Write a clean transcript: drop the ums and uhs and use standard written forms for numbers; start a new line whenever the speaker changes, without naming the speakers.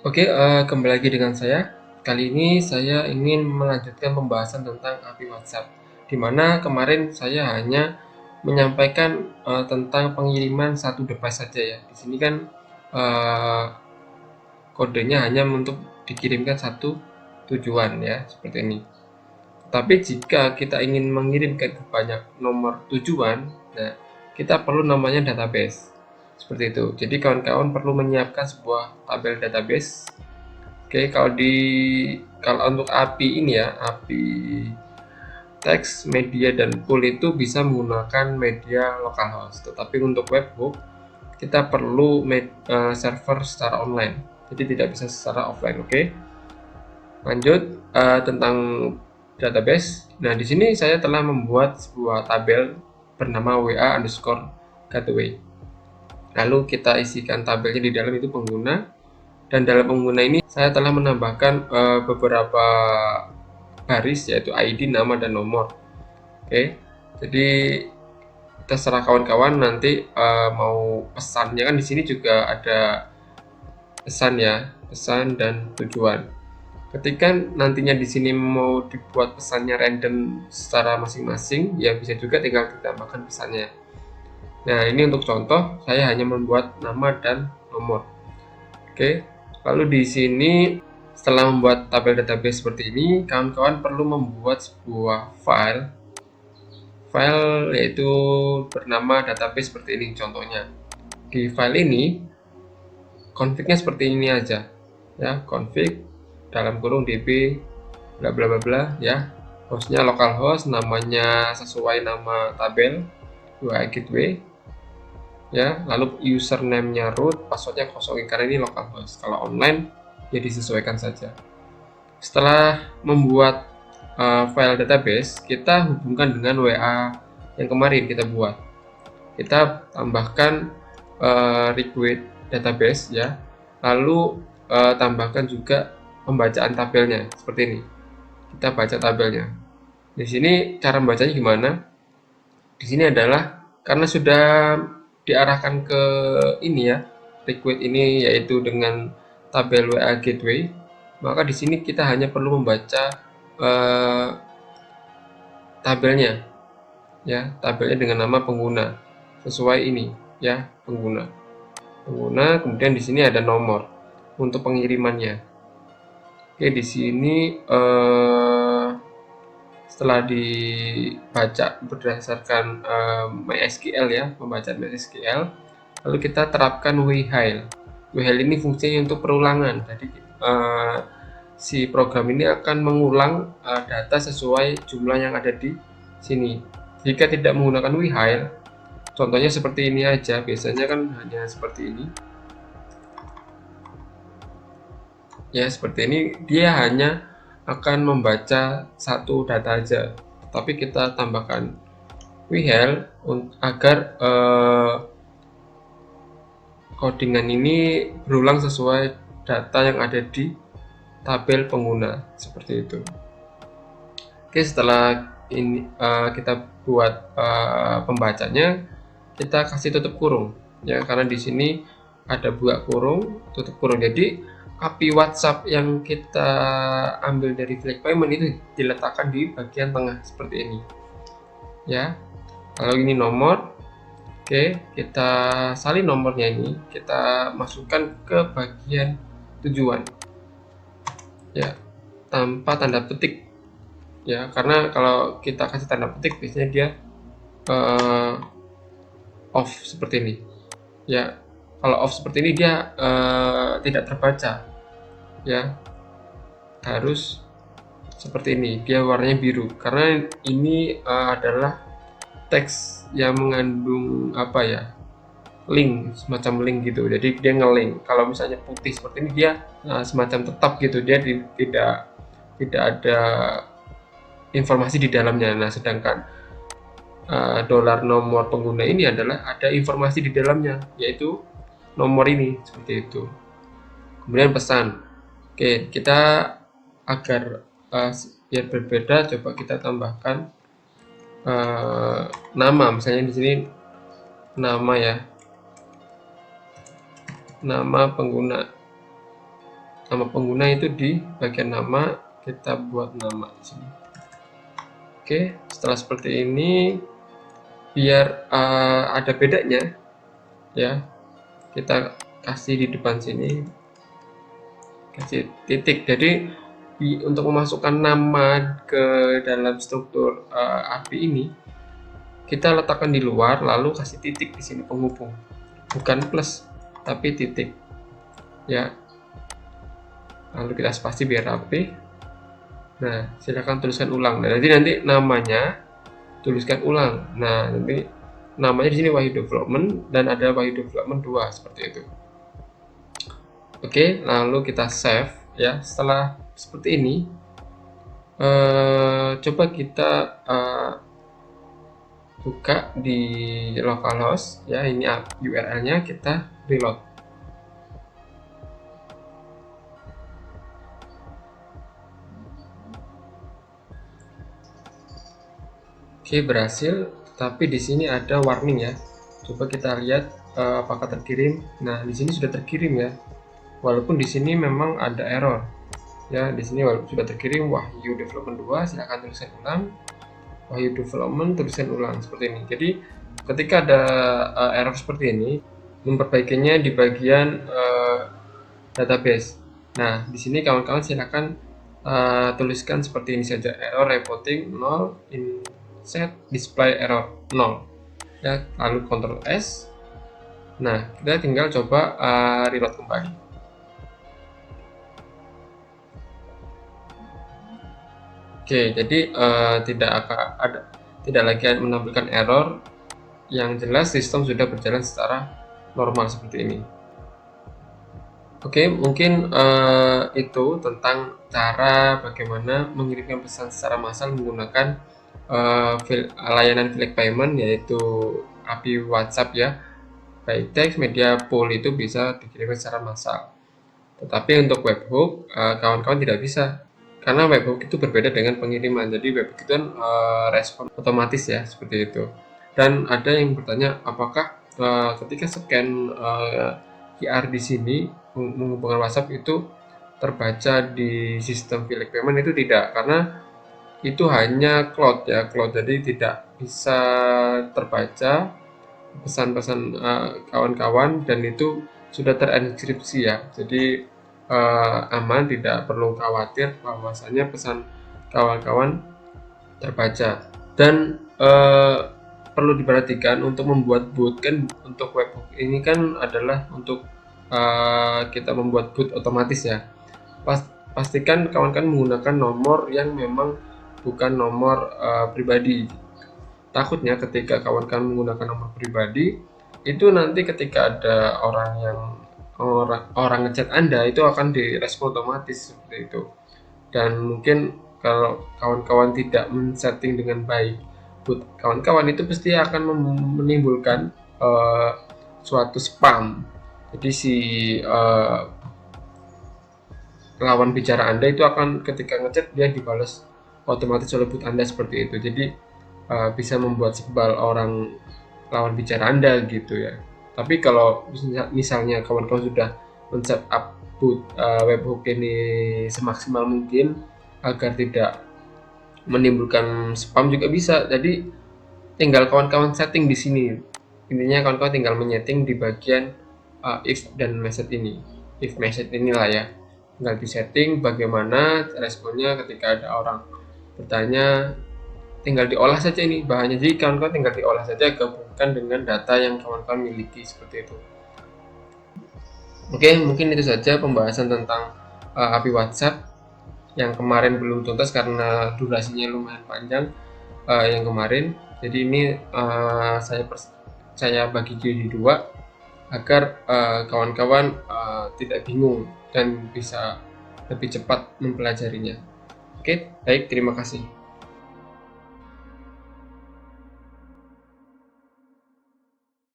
Oke, kembali lagi dengan saya. Kali ini saya ingin melanjutkan pembahasan tentang API WhatsApp, di mana kemarin saya hanya menyampaikan tentang pengiriman satu device saja ya. Di sini kan eee, kodenya hanya untuk dikirimkan satu tujuan ya, seperti ini. Tapi jika kita ingin mengirimkan ke banyak nomor tujuan, nah kita perlu namanya database. Seperti itu. Jadi kawan-kawan perlu menyiapkan sebuah tabel database. Oke, kalau untuk API ini ya, API teks, media, dan pool itu bisa menggunakan media localhost. Tetapi untuk webhook kita perlu server secara online. Jadi tidak bisa secara offline. Oke. Lanjut tentang database. Nah, di sini saya telah membuat sebuah tabel bernama WA underscore gateway. Lalu kita isikan tabelnya di dalam itu pengguna, dan dalam pengguna ini saya telah menambahkan beberapa baris yaitu ID, nama, dan nomor. Oke, jadi terserah kawan-kawan nanti mau pesannya kan di sini juga ada pesan ya, pesan dan tujuan. Ketika nantinya di sini mau dibuat pesannya random secara masing-masing, ya bisa juga tinggal ditambahkan pesannya. Nah, ini untuk contoh, saya hanya membuat nama dan nomor. Oke, lalu di sini setelah membuat tabel database seperti ini, kawan-kawan perlu membuat sebuah file yaitu bernama database seperti ini contohnya. Di file ini config-nya seperti ini aja ya, config dalam kurung db bla bla bla bla ya, hostnya localhost, namanya sesuai nama tabel WA gateway ya, lalu username-nya root, passwordnya kosongin karena ini localhost. Kalau online ya disesuaikan saja. Setelah membuat file database, kita hubungkan dengan WA yang kemarin kita buat. Kita tambahkan request database ya, lalu tambahkan juga pembacaan tabelnya seperti ini. Kita baca tabelnya. Di sini cara membacanya gimana? Di sini adalah karena sudah diarahkan ke ini ya, request ini yaitu dengan tabel WA gateway, maka di sini kita hanya perlu membaca eh, tabelnya ya, tabelnya dengan nama pengguna sesuai ini ya, pengguna kemudian di sini ada nomor untuk pengirimannya. Oke, di sini setelah dibaca berdasarkan MySQL ya, pembacaan MySQL, lalu kita terapkan while. While ini fungsinya untuk perulangan. Jadi si program ini akan mengulang data sesuai jumlah yang ada di sini. Jika tidak menggunakan while, contohnya seperti ini aja, biasanya kan hanya seperti ini. Ya, seperti ini dia hanya akan membaca satu data aja. Tapi kita tambahkan while agar codingan ini berulang sesuai data yang ada di tabel pengguna seperti itu. Oke, setelah ini kita buat pembacanya, kita kasih tutup kurung ya, karena di sini ada buka kurung, tutup kurung. Jadi API WhatsApp yang kita ambil dari Flex Payment itu diletakkan di bagian tengah seperti ini ya. Kalau ini nomor, oke, kita salin nomornya ini, kita masukkan ke bagian tujuan ya, tanpa tanda petik ya, karena kalau kita kasih tanda petik biasanya dia off seperti ini ya. Kalau off seperti ini dia tidak terbaca ya, harus seperti ini, dia warnanya biru karena ini adalah teks yang mengandung apa ya, link, semacam link gitu, jadi dia ngelink. Kalau misalnya putih seperti ini dia semacam tetap gitu, dia tidak ada informasi di dalamnya. Nah, sedangkan dolar nomor pengguna ini adalah ada informasi di dalamnya, yaitu nomor ini seperti itu. Kemudian pesan. Oke, kita agar biar berbeda, coba kita tambahkan nama, misalnya di sini nama ya, nama pengguna nama pengguna itu di bagian nama, kita buat nama di sini. Oke, setelah seperti ini, biar ada bedanya ya, kita kasih di depan sini, kasih titik. Jadi untuk memasukkan nama ke dalam struktur API ini, kita letakkan di luar, lalu kasih titik di sini penghubung, bukan plus tapi titik ya. Lalu kita spasi biar rapi. Nah, silakan tuliskan ulang. Nah, nanti namanya tuliskan ulang. Nah, nanti namanya di sini Wahyu Development dan ada Wahyu Development 2 seperti itu. Oke, lalu kita save ya. Setelah seperti ini, coba kita buka di localhost ya. Ini URL-nya, kita reload. Oke, berhasil, tapi di sini ada warning ya. Coba kita lihat apakah terkirim. Nah, di sini sudah terkirim ya. Walaupun di sini memang ada error. Ya, di sini walaupun sudah terkirim Wahyu Development 2, silakan tuliskan ulang. Wahyu Development tuliskan ulang seperti ini. Jadi, ketika ada error seperti ini, memperbaikinya di bagian database. Nah, di sini kawan-kawan silakan tuliskan seperti ini saja, error reporting 0 in set display error 0 ya, lalu Ctrl S. Nah, kita tinggal coba reload kembali. Oke, jadi tidak lagi menampilkan error. Yang jelas sistem sudah berjalan secara normal seperti ini. Oke, mungkin itu tentang cara bagaimana mengirimkan pesan secara massal menggunakan layanan Flex Payment, yaitu API WhatsApp ya. Baik teks, media, pool itu bisa dikirimkan secara massal. Tetapi untuk webhook, kawan-kawan tidak bisa, karena webhook itu berbeda dengan pengiriman. Jadi webhook itu kan respon otomatis ya, seperti itu. Dan ada yang bertanya, apakah ketika scan QR di sini menghubungkan WhatsApp itu terbaca di sistem Flex Payment? Itu tidak, karena itu hanya cloud ya, cloud, jadi tidak bisa terbaca pesan-pesan kawan-kawan, dan itu sudah terenkripsi ya. Jadi aman, tidak perlu khawatir bahwasanya pesan kawan-kawan terbaca. Dan perlu diperhatikan untuk membuat boot, kan untuk webhook ini kan adalah untuk kita membuat boot otomatis ya. Pastikan kawan-kawan menggunakan nomor yang memang bukan nomor pribadi. Takutnya ketika kawan-kawan menggunakan nomor pribadi, itu nanti ketika ada orang ngechat Anda, itu akan direspon otomatis seperti itu. Dan mungkin kalau kawan-kawan tidak men-setting dengan baik buat kawan-kawan, itu pasti akan menimbulkan suatu spam. Jadi si lawan bicara Anda itu akan ketika ngechat dia dibalas otomatis oleh bot Anda seperti itu. Jadi bisa membuat sebal orang lawan bicara Anda gitu ya. Tapi kalau misalnya kawan-kawan sudah men-set up boot webhook ini semaksimal mungkin agar tidak menimbulkan spam juga bisa. Jadi tinggal kawan-kawan setting di sini. Intinya kawan-kawan tinggal menyeting di bagian if dan message ini. If message inilah ya. Tinggal disetting bagaimana responnya ketika ada orang bertanya, tinggal diolah saja ini bahannya. Jadi kawan-kawan tinggal diolah saja, gabungkan dengan data yang kawan-kawan miliki seperti itu. Oke, mungkin itu saja pembahasan tentang API WhatsApp yang kemarin belum tuntas karena durasinya lumayan panjang yang kemarin. Jadi ini saya bagi jadi dua agar kawan-kawan tidak bingung dan bisa lebih cepat mempelajarinya. Oke, baik, terima kasih.